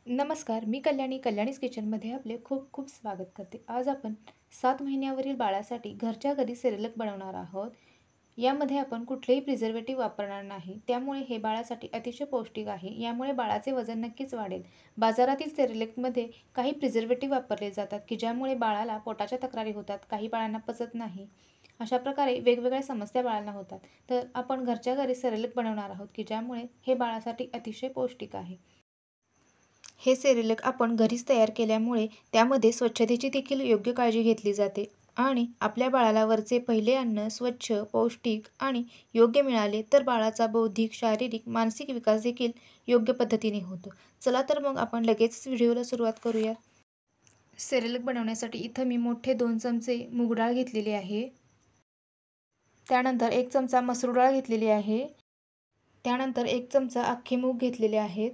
नमस्कार, मी कल्याणीच किचनमध्ये आपले खूप खूप स्वागत करते. आज आपण 7 महिन्यावरील बाळासाठी घरच्या घरी सेरेलक बनवणार आहोत. यामध्ये आपण कुठलेही प्रिझर्वेटिव्ह वापरणार नाही. त्यामुळे हे बाळासाठी अतिशय पौष्टिक आहे. यामुळे बाळाचे वजन नक्कीच वाढेल. बाजारातील सेरेलकमध्ये काही प्रिझर्वेटिव्ह वापरले जातात की ज्यामुळे बाळाला पोटाच्या तक्रारी होतात. काही बाळांना पचत नाही. अशा प्रकारे वेगवेगळ्या समस्या बाळांना होतात. तर आपण घरच्या घरी सेरेलक बनवणार आहोत की ज्यामुळे हे बाळासाठी अतिशय पौष्टिक आहे. हे सेरेलक आपण घरीच तयार केल्यामुळे त्यामध्ये स्वच्छतेची देखील योग्य काळजी घेतली जाते आणि आपल्या बाळाला वरचे पहिले अन्न स्वच्छ, पौष्टिक आणि योग्य मिळाले तर बाळाचा बौद्धिक, शारीरिक, मानसिक विकास देखील योग्य पद्धतीने होतो. चला तर मग आपण लगेचच व्हिडिओला सुरुवात करूया. सेरेलक बनवण्यासाठी इथं मी मोठे 2 चमचे मूग डाळ घेतलेली आहे. त्यानंतर 1 चमचा मसूर डाळ घेतलेली आहे. त्यानंतर 1 चमचा अख्खे मूग घेतलेले आहेत.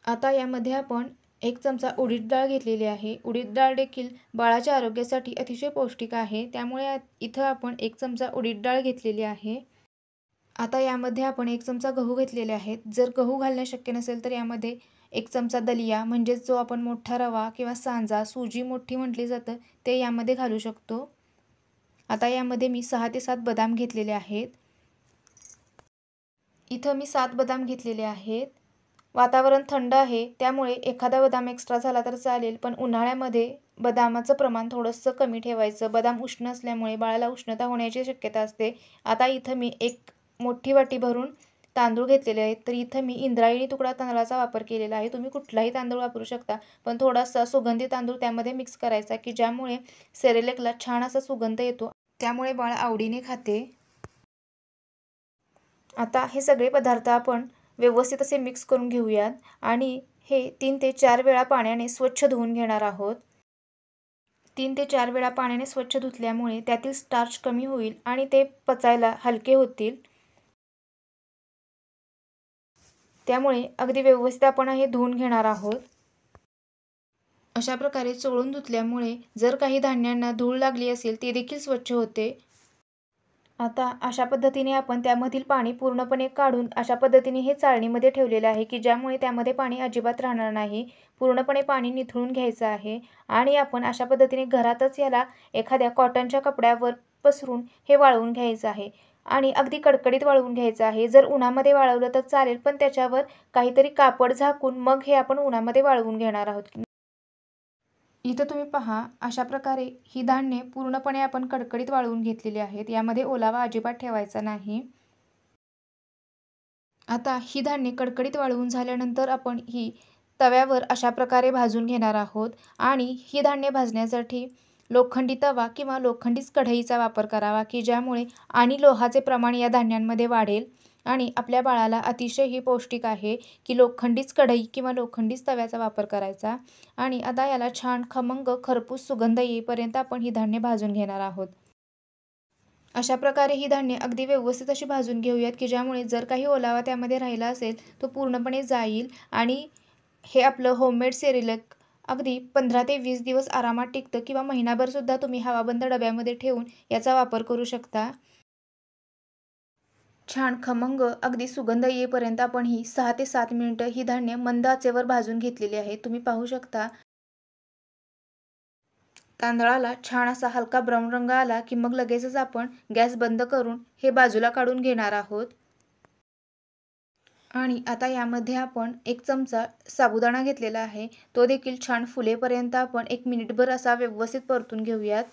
आता यामध्ये आपण 1 चमचा उडीद डाळ घेतलेली आहे. उडीद डाळ देखील बाळाच्या आरोग्यासाठी अतिशय पौष्टिक आहे. त्यामुळे इथं आपण 1 चमचा उडीद डाळ घेतलेली आहे. आता यामध्ये आपण 1 चमचा गहू घेतलेले आहेत. जर गहू घालणं शक्य नसेल तर यामध्ये 1 चमचा दलिया म्हणजेच जो आपण मोठा रवा किंवा सांजा, सुजी मोठी म्हटली जातं ते यामध्ये घालू शकतो. आता यामध्ये मी 6 ते 7 बदाम घेतलेले आहेत. इथं मी 7 बदाम घेतलेले आहेत. वातावरण थंड आहे त्यामुळे एखादा बदाम एक्स्ट्रा झाला तर चालेल, पण उन्हाळ्यामध्ये बदामाचं प्रमाण थोडंसं कमी ठेवायचं. बदाम उष्ण असल्यामुळे बाळाला उष्णता होण्याची शक्यता असते. आता इथं मी एक मोठी वाटी भरून तांदूळ घेतलेले आहेत. तर इथं मी इंद्रायणी तुकडा तांदळाचा वापर केलेला आहे. तुम्ही कुठलाही तांदूळ वापरू शकता, पण थोडासा सुगंधी तांदूळ त्यामध्ये मिक्स करायचा की ज्यामुळे सेरेलकला छान असा सुगंध येतो. त्यामुळे बाळ आवडीने खाते. आता हे सगळे पदार्थ आपण व्यवस्थित असे मिक्स करून घेऊयात आणि हे 3 ते 4 वेळा पाण्याने स्वच्छ धुवून घेणार आहोत. 3 ते 4 वेळा पाण्याने स्वच्छ धुतल्यामुळे त्यातील स्टार्च कमी होईल आणि ते पचायला हलके होतील. त्यामुळे अगदी व्यवस्थित आपण हे धुवून घेणार आहोत. अशा प्रकारे चोळून धुतल्यामुळे जर काही धान्यांना धूळ लागली असेल ती देखील स्वच्छ होते. आता अशा पद्धतीने आपण त्यामधील पाणी पूर्णपणे काढून अशा पद्धतीने हे चाळणीमध्ये ठेवलेलं आहे की ज्यामुळे त्यामध्ये पाणी अजिबात राहणार नाही. पूर्णपणे पाणी निथळून घ्यायचं आहे आणि आपण अशा पद्धतीने घरातच याला एखाद्या कॉटनच्या कपड्यावर पसरून हे वाळवून घ्यायचं आहे आणि अगदी कडकडीत वाळवून घ्यायचं आहे. जर उन्हामध्ये वाळवलं तर चालेल, पण त्याच्यावर काहीतरी कापड झाकून मग हे आपण उन्हामध्ये वाळवून घेणार आहोत. इथं तुम्ही पहा, अशा प्रकारे ही धान्ये पूर्णपणे आपण कडकडीत वाळवून घेतलेली आहेत. यामध्ये ओलावा अजिबात ठेवायचा नाही. आता ही धान्ये कडकडीत वाळवून झाल्यानंतर आपण ही तव्यावर अशा प्रकारे भाजून घेणार आहोत आणि ही धान्ये भाजण्यासाठी लोखंडी तवा किंवा लोखंडीच कढईचा वापर करावा की ज्यामुळे आणि लोहाचे प्रमाण या धान्यांमध्ये वाढेल आणि आपल्या बाळाला अतिशय ही पौष्टिक आहे की लोखंडीच कढई किंवा लोखंडीच तव्याचा वापर करायचा. आणि आता याला छान खमंग खरपूस सुगंध येईपर्यंत आपण ही धान्ये भाजून घेणार आहोत. अशा प्रकारे ही धान्ये अगदी व्यवस्थित अशी भाजून घेऊयात की ज्यामुळे जर काही ओलावा त्यामध्ये राहिला असेल तो पूर्णपणे जाईल आणि हे आपलं होममेड सेरेलक अगदी 15 ते 20 दिवस आरामात टिकतं किंवा महिनाभरसुद्धा तुम्ही हवाबंद डब्यामध्ये ठेवून याचा वापर करू शकता. छान खमंग अगदी सुगंध येईपर्यंत आपण ही 6 ते 7 मिनिटं ही धान्य मंद आचेवर भाजून घेतलेली आहेत. तुम्ही पाहू शकता तांदळाला छान असा हलका ब्राऊन रंग आला की मग लगेचच आपण गॅस बंद करून हे बाजूला काढून घेणार आहोत. आणि आता यामध्ये आपण 1 चमचा साबुदाणा घेतलेला आहे. तो देखील छान फुलेपर्यंत आपण 1 मिनिटभर असा व्यवस्थित परतून घेऊयात.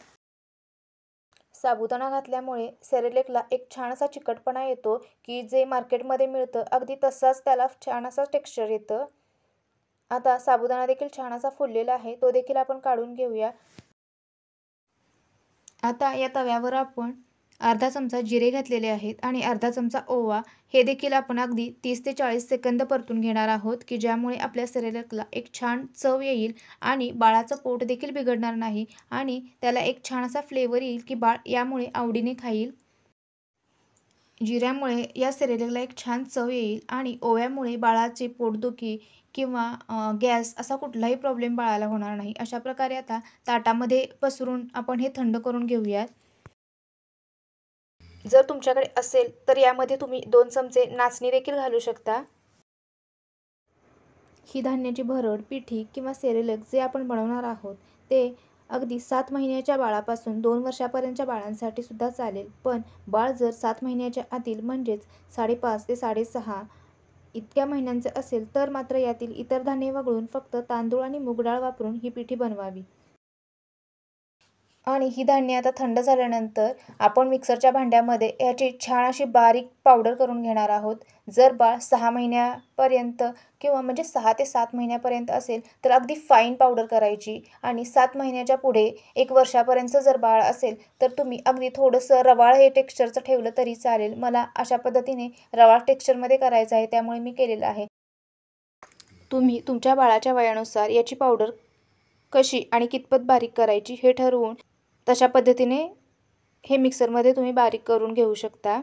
साबुदाणा घातल्यामुळे सेरेलकला एक छान असा चिकटपणा येतो की जे मार्केटमध्ये मिळतं अगदी तसाच त्याला छान असा टेक्स्चर येतं. आता साबुदाणा देखील छान असा फुललेला आहे, तो देखील आपण काढून घेऊया. आता या तव्यावर आपण अर्धा चमचा जिरे घातलेले आहेत आणि अर्धा चमचा ओवा हे देखील आपण अगदी 30 ते 40 सेकंद परतून घेणार आहोत की ज्यामुळे आपल्या सेरेलकला एक छान चव येईल आणि बाळाचं पोट देखील बिघडणार नाही आणि त्याला एक छान असा फ्लेवर येईल की बाळ यामुळे आवडीने खाईल. जिऱ्यामुळे या सेरेलकला एक छान चव येईल आणि ओव्यामुळे बाळाचे पोटदुखी किंवा गॅस असा कुठलाही प्रॉब्लेम बाळाला होणार नाही. अशा प्रकारे आता ताटामध्ये पसरून आपण हे थंड करून घेऊयात. जर तुमच्याकडे असेल तर यामध्ये तुम्ही 2 चमचे नाचणी देखील घालू शकता. ही धान्याची भरड, पिठी किंवा सेरेलक जे आपण बनवणार आहोत ते अगदी 7 महिन्याच्या बाळापासून 2 वर्षापर्यंतच्या बाळांसाठी सुद्धा चालेल. पण बाळ जर 7 महिन्याच्या आतील म्हणजेच 5.5 ते 6.5 इतक्या महिन्यांचे असेल तर मात्र यातील इतर धान्ये वगळून फक्त तांदूळ आणि मूग डाळ वापरून ही पिठी बनवावी. आणि ही धान्ये आता थंड झाल्यानंतर आपण मिक्सरच्या भांड्यामध्ये याची छान अशी बारीक पावडर करून घेणार आहोत. जर बाळ 6 महिन्यापर्यंत किंवा म्हणजे 6 ते 7 महिन्यापर्यंत असेल तर अगदी फाईन पावडर करायची आणि 7 महिन्याच्या पुढे 1 वर्षापर्यंतचं जर बाळ असेल तर तुम्ही अगदी थोडंसं रवाळ हे टेक्स्चरचं ठेवलं तरी चालेल. मला अशा पद्धतीने रवाळ टेक्स्चरमध्ये करायचं आहे त्यामुळे मी केलेलं आहे. तुम्ही तुमच्या बाळाच्या वयानुसार याची पावडर कशी आणि कितपत बारीक करायची हे ठरवून तशा पद्धतीने हे मिक्सरमध्ये तुम्ही बारीक करून घेऊ शकता.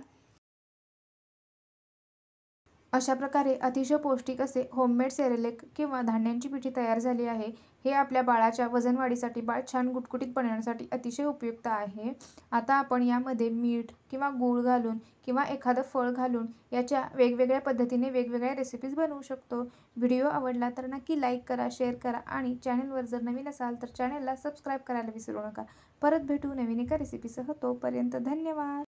अशा प्रकारे अतिशय पौष्टिक असे होममेड सेरेलेक किंवा धान्यांची पिठी तयार झाली आहे. हे आपल्या बाळाच्या वजन वाढीसाठी, बाळ छान गुटगुटीत बनवण्यासाठी अतिशय उपयुक्त आहे. आता आपण यामध्ये मीठ किंवा गूळ घालून किंवा एखादं फळ घालून याच्या वेगवेगळ्या पद्धतीने वेगवेगळ्या रेसिपीज बनवू शकतो. व्हिडिओ आवडला तर नक्की लाईक करा, शेअर करा आणि चॅनलवर जर नवीन असाल तर चॅनलला सबस्क्राईब करायला विसरू नका. परत भेटू नवीन एका रेसिपीसह. तोपर्यंत धन्यवाद.